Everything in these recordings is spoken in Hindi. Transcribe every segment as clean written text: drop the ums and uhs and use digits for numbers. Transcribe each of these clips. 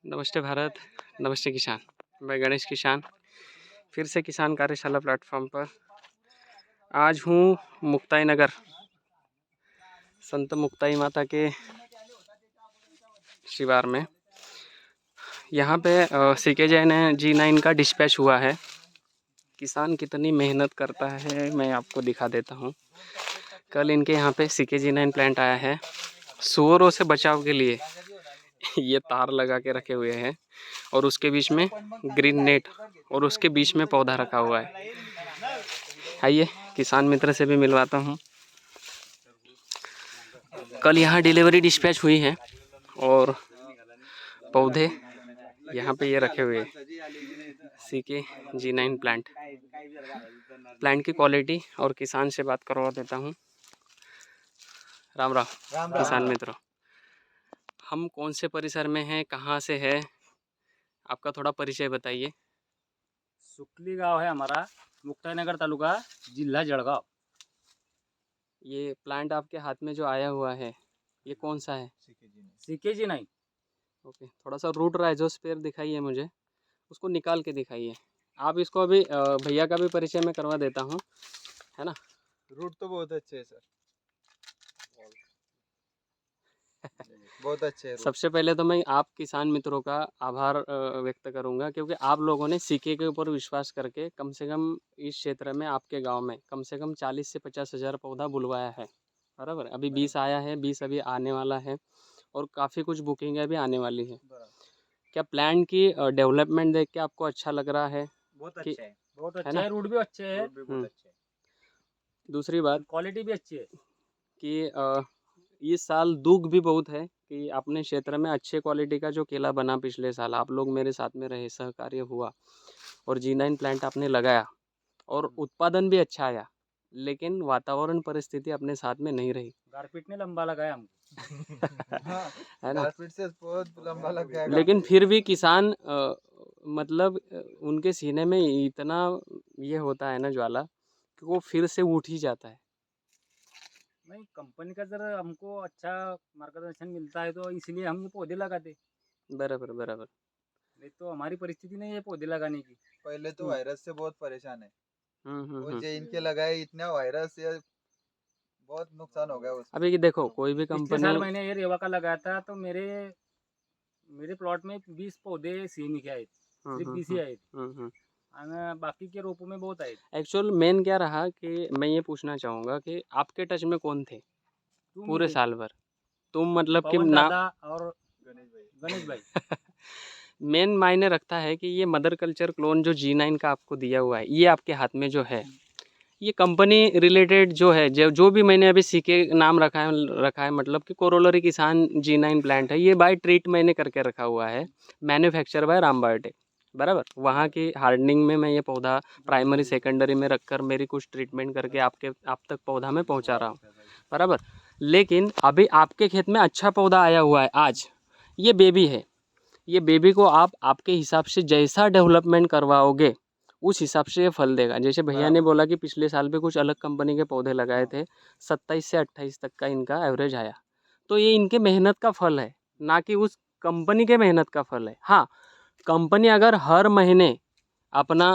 नमस्ते भारत, नमस्ते किसान। मैं गणेश किसान, फिर से किसान कार्यशाला प्लेटफॉर्म पर। आज हूँ मुक्ताई नगर, संत मुक्ताई माता के शिवार में। यहाँ पे CKG9 का डिस्पैच हुआ है। किसान कितनी मेहनत करता है मैं आपको दिखा देता हूँ। कल इनके यहाँ पे CKG9 प्लांट आया है। सुअरों से बचाव के लिए ये तार लगा के रखे हुए हैं और उसके बीच में ग्रीन नेट और उसके बीच में पौधा रखा हुआ है। आइए किसान मित्र से भी मिलवाता हूँ। कल यहाँ डिलीवरी डिस्पैच हुई है और पौधे यहाँ पे ये रखे हुए CKG9 प्लांट की क्वालिटी और किसान से बात करवा देता हूँ। राम राम किसान मित्रों, हम कौन से परिसर में हैं, कहाँ से है, आपका थोड़ा परिचय बताइए। सुकली गांव है हमारा, मुक्ताईनगर तालुका, जिला जळगाव। ये प्लांट आपके हाथ में जो आया हुआ है ये कौन सा है? CKG9। ओके, थोड़ा सा रूट राइजोस्फीयर दिखाइए मुझे, उसको निकाल के दिखाइए। आप इसको अभी भैया का भी परिचय मैं करवा देता हूँ, है ना। रूट तो बहुत अच्छे है सर, बहुत अच्छे है रूट। सबसे पहले तो मैं आप किसान मित्रों का आभार व्यक्त करूंगा, क्योंकि आप लोगों ने सीके के ऊपर विश्वास करके कम से कम इस क्षेत्र में, आपके गांव में कम से कम 40 से 50 हज़ार पौधा बुलवाया है। बराबर, अभी 20 आया है, 20 अभी आने वाला है और काफ़ी कुछ बुकिंग भी आने वाली है। क्या प्लान की डेवलपमेंट देख के आपको अच्छा लग रहा है? बहुत कि अच्छा है, बहुत है अच्छा ना। है, रूट भी अच्छे है, रूट भी बहुत अच्छे है। दूसरी बात क्वालिटी भी अच्छी है कि इस साल दुख भी बहुत है कि अपने क्षेत्र में अच्छे क्वालिटी का जो केला बना पिछले साल, आप लोग मेरे साथ में रहे, सहकार्य हुआ और G9 प्लांट आपने लगाया और उत्पादन भी अच्छा आया, लेकिन वातावरण परिस्थिति अपने साथ में नहीं रही। गारपीट ने लंबा लगाया हमको। हाँ, है ना। गारपीट से बहुत लंबा लग गया काम। लेकिन फिर भी किसान मतलब उनके सीने में इतना ये होता है ना ज्वाला, कि वो फिर से उठ ही जाता है। नहीं, कंपनी का जरा हमको अच्छा मार्गदर्शन मिलता है तो इसलिए हम ये पौधे लगाते, बराबर बराबर। नहीं तो हमारी परिस्थिति नहीं है पौधे लगाने की। पहले तो हम्म वायरस से बहुत परेशान है। वो हम्म। जो इनके लगाए इतना वायरस से बहुत नुकसान हो गया उसमें। अभी देखो कोई भी पिछले कंपनी। साल मैंने ये रेवा का लगाया था तो मेरे मेरे प्लॉट में 20 पौधे सेम के आए थे, सिर्फ 20 ही आए थे और बाकी के रोपों में बहुत आए थे। एक्चुअल मेन क्या रहा कि मैं ये पूछना चाहूँगा कि आपके टच में कौन थे तुम पूरे थे, साल भर? तुम मतलब कि पवन ना। दादा और गणेश भाई। मेन मायने रखता है कि ये मदर कल्चर क्लोन जो G9 का आपको दिया हुआ है, ये आपके हाथ में जो है, ये कंपनी रिलेटेड जो है, जो भी मैंने अभी सीके नाम रखा है मतलब कि कोरोलरी किसान G9 प्लांट है, ये बाय ट्रीट मैंने करके रखा हुआ है, मैन्युफैक्चर बाय राम बायोटेक। बराबर, वहाँ की हार्डनिंग में मैं ये पौधा प्राइमरी सेकेंडरी में रखकर मेरी कुछ ट्रीटमेंट करके आप तक पौधा में पहुँचा रहा हूँ। बराबर, लेकिन अभी आपके खेत में अच्छा पौधा आया हुआ है आज, ये बेबी है। ये बेबी को आप आपके हिसाब से जैसा डेवलपमेंट करवाओगे उस हिसाब से ये फल देगा। जैसे भैया ने बोला कि पिछले साल भी कुछ अलग कंपनी के पौधे लगाए थे, 27 से 28 तक का इनका एवरेज आया, तो ये इनके मेहनत का फल है, ना कि उस कंपनी के मेहनत का फल है। हाँ, कंपनी अगर हर महीने अपना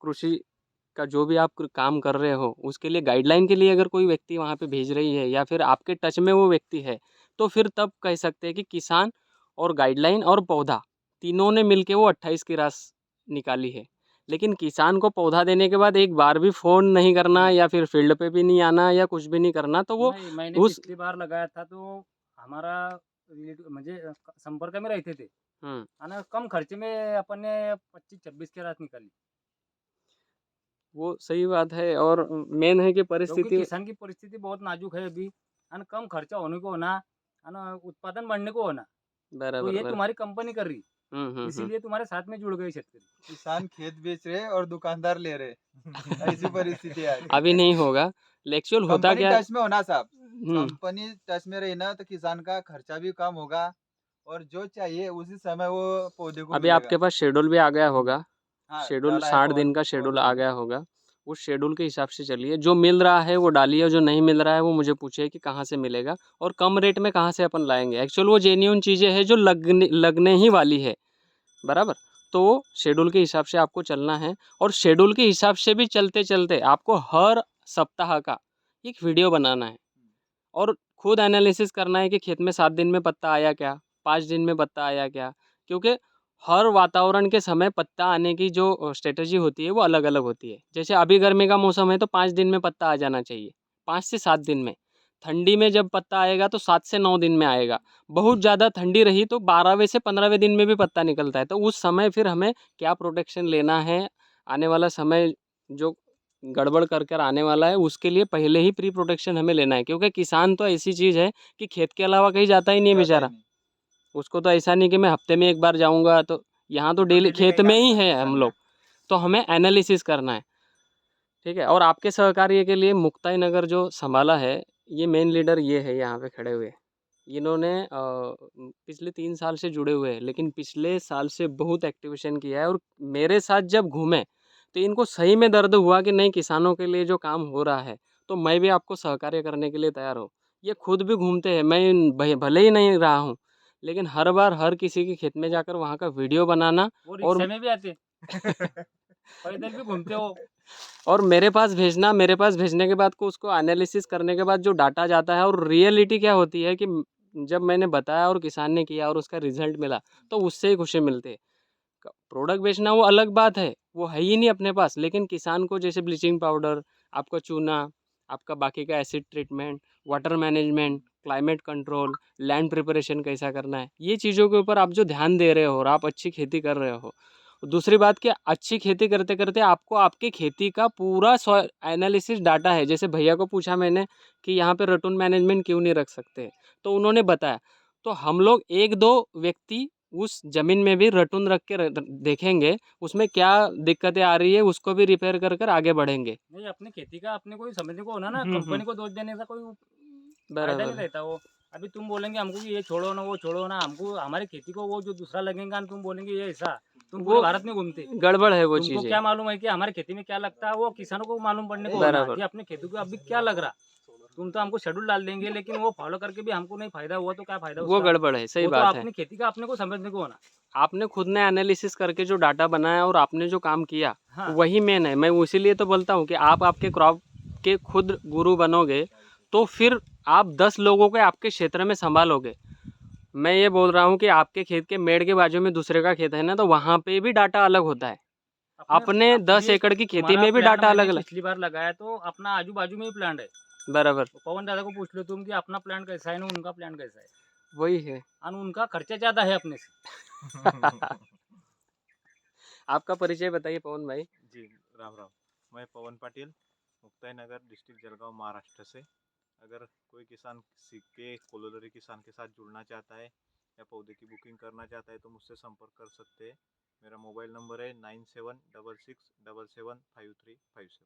कृषि का जो भी आप काम कर रहे हो उसके लिए गाइडलाइन के लिए अगर कोई व्यक्ति वहाँ पे भेज रही है या फिर आपके टच में वो व्यक्ति है, तो फिर तब कह सकते हैं कि किसान और गाइडलाइन और पौधा तीनों ने मिलके वो 28 की रास निकाली है। लेकिन किसान को पौधा देने के बाद एक बार भी फ़ोन नहीं करना या फिर फील्ड पे भी नहीं आना या कुछ भी नहीं करना, तो वो नहीं, मैंने उस पिछली बार लगाया था तो हमारा म्हणजे संपर्क में रहते थे, है ना। कम खर्चे में अपन ने 25-26 की रात निकाली, वो सही बात है और मेन है कि क्योंकि परिस्थिति। किसान की परिस्थिति बहुत नाजुक है अभी, है ना। कम खर्चा होने को होना, है ना, उत्पादन बढ़ने को होना, तो बराबर ये बराबर। तुम्हारी कंपनी कर रही, इसीलिए तुम्हारे साथ में जुड़ गए शेतकरी। किसान खेत बेच रहे और दुकानदार ले रहे ऐसी परिस्थिति है अभी आज। नहीं होगा, एक्चुअल होता कंपनी क्या है। टच में होना साहब, हम्म कंपनी टच में रहना तो किसान का खर्चा भी कम होगा और जो चाहिए उसी समय वो पौधे को अभी मिलेगा। आपके पास शेड्यूल भी आ गया होगा, हाँ, शेड्यूल डाला है 60 पवन दिन का पवन शेड्यूल भाई आ ने। गया होगा। उस शेड्यूल के हिसाब से चलिए। जो मिल रहा है वो डालिए, जो नहीं मिल रहा है वो मुझे पूछिए कि कहाँ से मिलेगा और कम रेट में कहाँ से अपन लाएंगे। एक्चुअल वो जेन्युइन चीज़ें हैं जो लगने ही वाली है, बराबर। तो शेड्यूल के हिसाब से आपको चलना है और शेड्यूल के हिसाब से भी चलते चलते आपको हर सप्ताह का एक वीडियो बनाना है और खुद एनालिसिस करना है कि खेत में 7 दिन में पत्ता आया क्या, 5 दिन में पत्ता आया क्या, क्योंकि हर वातावरण के समय पत्ता आने की जो स्ट्रेटजी होती है वो अलग अलग होती है। जैसे अभी गर्मी का मौसम है तो 5 दिन में पत्ता आ जाना चाहिए, 5 से 7 दिन में। ठंडी में जब पत्ता आएगा तो 7 से 9 दिन में आएगा। बहुत ज़्यादा ठंडी रही तो 12वें से 15वें दिन में भी पत्ता निकलता है। तो उस समय फिर हमें क्या प्रोटेक्शन लेना है, आने वाला समय जो गड़बड़ कर कर आने वाला है उसके लिए पहले ही प्री प्रोटेक्शन हमें लेना है। क्योंकि किसान तो ऐसी चीज़ है कि खेत के अलावा कहीं जाता ही नहीं है बेचारा। उसको तो ऐसा नहीं कि मैं हफ्ते में एक बार जाऊंगा, तो यहाँ तो डेली खेत में ही है हम लोग। तो हमें एनालिसिस करना है, ठीक है। और आपके सहकार्य के लिए मुक्ताई नगर जो संभाला है, ये मेन लीडर ये है यहाँ पे खड़े हुए। इन्होंने पिछले 3 साल से जुड़े हुए हैं, लेकिन पिछले साल से बहुत एक्टिवेशन किया है। और मेरे साथ जब घूमे तो इनको सही में दर्द हुआ कि नहीं, किसानों के लिए जो काम हो रहा है तो मैं भी आपको सहकार्य करने के लिए तैयार हूँ। ये खुद भी घूमते हैं, मैं भले ही नहीं रहा हूँ, लेकिन हर बार हर किसी के खेत में जाकर वहाँ का वीडियो बनाना वो और रिक्शे में भी आते पैदल भी घूमते हो। और मेरे पास भेजना, मेरे पास भेजने के बाद को उसको एनालिसिस करने के बाद जो डाटा जाता है और रियलिटी क्या होती है कि जब मैंने बताया और किसान ने किया और उसका रिजल्ट मिला तो उससे ही खुशी मिलती है। प्रोडक्ट बेचना वो अलग बात है, वो है ही नहीं अपने पास, लेकिन किसान को जैसे ब्लीचिंग पाउडर, आपका चूना, आपका बाकी का acid treatment, water management, climate control, land preparation कैसा करना है, ये चीज़ों के ऊपर आप जो ध्यान दे रहे हो और आप अच्छी खेती कर रहे हो। दूसरी बात कि अच्छी खेती करते करते आपको आपकी खेती का पूरा एनालिसिस डाटा है। जैसे भैया को पूछा मैंने कि यहाँ पे रटून मैनेजमेंट क्यों नहीं रख सकते, तो उन्होंने बताया। तो हम लोग एक दो व्यक्ति उस ज़मीन में भी रटून रख के देखेंगे उसमें क्या दिक्कतें आ रही है, उसको भी रिपेयर कर कर आगे बढ़ेंगे। नहीं, अपनी खेती का अपने को ही समझने को होना ना, हम्म, कंपनी को दोष देने का कोई फायदा बराबर नहीं है। रहता। वो अभी तुम बोलेंगे हमको कि ये छोड़ो ना वो छोड़ो ना, हमको हमारी खेती को वो जो दूसरा लगेगा ना, तुम बोलेंगे ये ऐसा। तुम पूरे वो भारत में घूमते, गड़बड़ है वो तुमको चीज़ें। क्या मालूम है कि हमारी खेती में क्या लगता है, वो किसानों को मालूम पड़ने को होना बराबर, कि अपने खेती को अभी क्या लग रहा। तुम तो हमको शेड्यूल डाल देंगे, लेकिन वो फॉलो करके भी हमको नहीं फायदा हुआ तो क्या फायदा वो उसका। गड़बड़ है, सही वो तो बात है। अपनी खेती का अपने को समझने को होना। आपने खुद ने एनालिसिस करके जो डाटा बनाया और आपने जो काम किया हाँ, वही मेन है। मैं इसीलिए तो बोलता हूँ कि आप आपके क्रॉप के खुद गुरु बनोगे तो फिर आप 10 लोगों के आपके क्षेत्र में संभालोगे। मैं ये बोल रहा हूँ कि आपके खेत के मेड़ के बाजू में दूसरे का खेत है ना, तो वहाँ पे भी डाटा अलग होता है। अपने अब 10 ये एकड़ की खेती तुम्हारा में भी प्लांट डाटा मैंने अलग अलग। पिछली बार लगाया तो अपना आजू बाजू में ही प्लांट है। बराबर, तो पवन दादा को पूछ लो तुम कि अपना प्लान कैसा है ना उनका प्लान कैसा है, वही है। और उनका खर्चा ज्यादा है अपने से। आपका परिचय बताइए पवन भाई। जी, राम राम। मैं पवन पाटिल, मुक्ताई नगर, डिस्ट्रिक्ट जलगांव, महाराष्ट्र से। अगर कोई किसान सीख के कोलोलरी किसान के साथ जुड़ना चाहता है या पौधे की बुकिंग करना चाहता है तो मुझसे संपर्क कर सकते हैं। मेरा मोबाइल नंबर है 9766775357।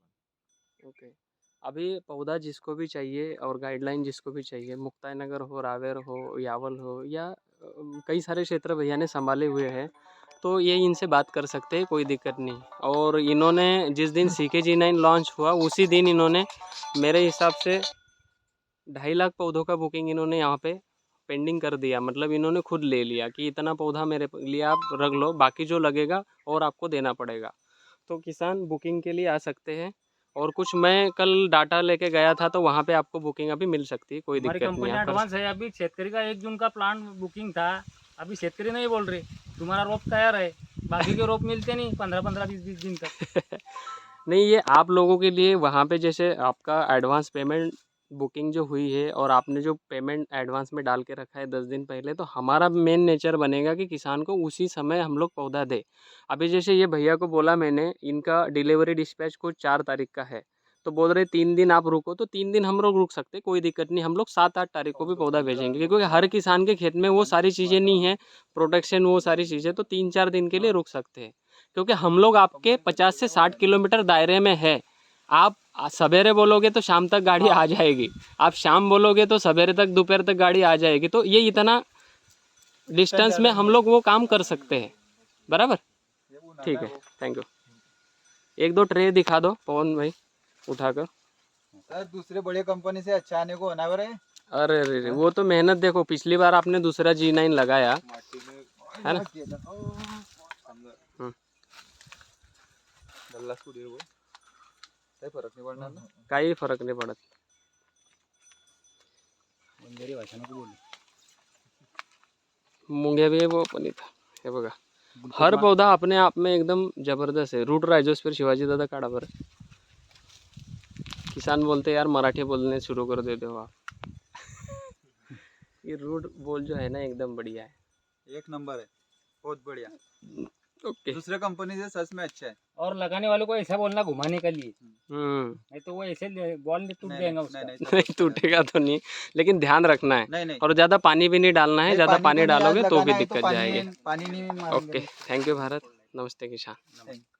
ओके। अभी पौधा जिसको भी चाहिए और गाइडलाइन जिसको भी चाहिए, मुक्ताई नगर हो, रावेर हो, यावल हो या कई सारे क्षेत्र भैया ने संभाले हुए हैं, तो ये इनसे बात कर सकते हैं, कोई दिक्कत नहीं। और इन्होंने जिस दिन CKG9 लॉन्च हुआ उसी दिन इन्होंने मेरे हिसाब से 2.5 लाख पौधों का बुकिंग इन्होंने यहाँ पे पेंडिंग कर दिया। मतलब इन्होंने खुद ले लिया कि इतना पौधा मेरे लिए आप रख लो, बाकी जो लगेगा और आपको देना पड़ेगा। तो किसान बुकिंग के लिए आ सकते हैं। और कुछ मैं कल डाटा लेके गया था तो वहाँ पे आपको बुकिंग अभी मिल सकती है, कोई हमारी दिक्कत नहीं। कंपनी आप कर एडवांस है। अभी शेतकरी का 1 जून का प्लान बुकिंग था। अभी शेतकरी नहीं बोल रहे तुम्हारा रोप तैयार है, बाकी के रोप मिलते नहीं 15-15 20-20 दिन तक। नहीं, ये आप लोगों के लिए वहाँ पे जैसे आपका एडवांस पेमेंट बुकिंग जो हुई है और आपने जो पेमेंट एडवांस में डाल के रखा है 10 दिन पहले, तो हमारा मेन नेचर बनेगा कि किसान को उसी समय हम लोग पौधा दें। अभी जैसे ये भैया को बोला मैंने, इनका डिलीवरी डिस्पैच को 4 तारीख का है, तो बोल रहे 3 दिन आप रुको, तो 3 दिन हम लोग रुक सकते, कोई दिक्कत नहीं। हम लोग 7-8 तारीख को भी पौधा भेजेंगे, क्योंकि हर किसान के खेत में वो सारी चीज़ें नहीं है, प्रोटेक्शन वो सारी चीज़ें, तो 3-4 दिन के लिए रुक सकते हैं। क्योंकि हम लोग आपके 50 से 60 किलोमीटर दायरे में है। आप सवेरे बोलोगे तो शाम तक गाड़ी आ जाएगी, आप शाम बोलोगे तो सवेरे तक दोपहर तक गाड़ी आ जाएगी। तो ये इतना डिस्टेंस में हम लोग वो काम कर सकते हैं, बराबर। ठीक है, थैंक यू। एक दो ट्रे दिखा दो पवन भाई उठाकर। सर दूसरे बड़े कंपनी से अच्छा आने को होना है अरे अरे अरे, वो तो मेहनत देखो, पिछली बार आपने दूसरा G9 लगाया है ना। काही फरक नाही पडणार ना. काही फरक नाही पडत. बंजारी भाषा नको बोलू. मुंग्या भी है वो पण इथं हे बघा. हर पौधा अपने आप में एकदम जबरदस्त है. रूट राइजोस्फियर शिवाजी दादा काढा बरं. किसान बोलते यार मराठी बोलने शुरू कर देते हो आप. ये रूट बोल जो है ना एकदम बढ़िया है. एक नंबर है, बहुत बढ़िया. ओके. दूसरे कंपनी से सच में अच्छा है. और लगाने वालों को ऐसा बोलना घुमाने के लिए, हम्म. नहीं तो वो ऐसे बॉल टूट नहीं, जाएगा नहीं, उसका. नहीं, नहीं टूटेगा तो नहीं, लेकिन ध्यान रखना है. नहीं नहीं और ज़्यादा पानी भी नहीं डालना है. नहीं, ज़्यादा तो पानी नहीं, आज डालोगे तो भी लगाना है दिक्कत पानी जाएगी. पानी नहीं मारेंगे. ओके. Thank you Bharat. नमस्ते किसान. Thank you.